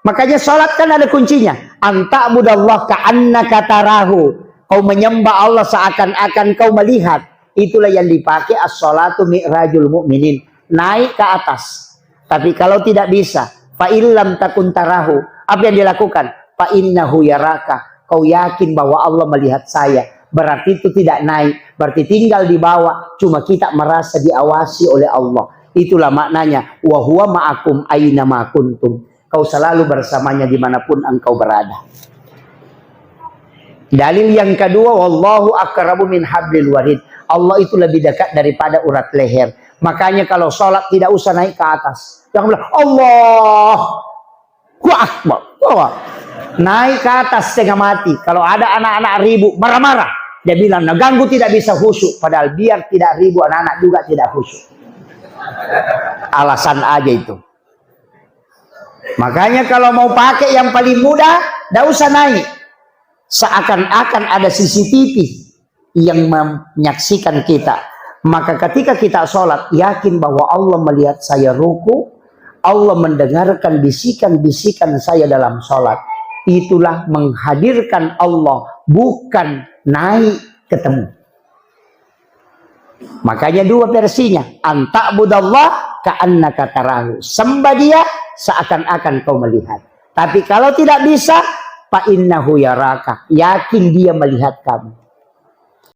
Makanya sholat kan ada kuncinya. Anta'budallah ka'annaka tarahu. Kau menyembah Allah seakan-akan kau melihat. Itulah yang dipakai as-sholatu mi'rajul mu'minin. Naik ke atas. Tapi kalau tidak bisa, fa illam takun tarahu, apa yang dilakukan? Fa innahu yaraka. Kau yakin bahwa Allah melihat saya. Berarti itu tidak naik. Berarti tinggal di bawah. Cuma kita merasa diawasi oleh Allah. Itulah maknanya. Wa huwa ma'akum aina ma kuntum. Kau selalu bersamanya dimanapun engkau berada. Dalil yang kedua, wallahu aqrabu min hablil warid. Allah itu lebih dekat daripada urat leher. Makanya kalau sholat tidak usah naik ke atas. Jangan bilang Allahu Akbar. Naik ke atas setengah mati. Kalau ada anak-anak ribut marah-marah, dia bilang, nah ganggu tidak bisa khusyuk. Padahal biar tidak ribut, anak-anak juga tidak khusyuk. Alasan aja itu. Makanya kalau mau pakai yang paling mudah, tidak usah naik. Seakan-akan ada CCTV yang menyaksikan kita. Maka ketika kita sholat, yakin bahwa Allah melihat saya ruku, Allah mendengarkan bisikan-bisikan saya dalam sholat. Itulah menghadirkan Allah, bukan naik ketemu. Makanya dua versinya. Anta'budallah ka'annaka tarahu. Sembah dia seakan-akan kau melihat. Tapi kalau tidak bisa, fa innahu yaraka. Yakin dia melihat kamu.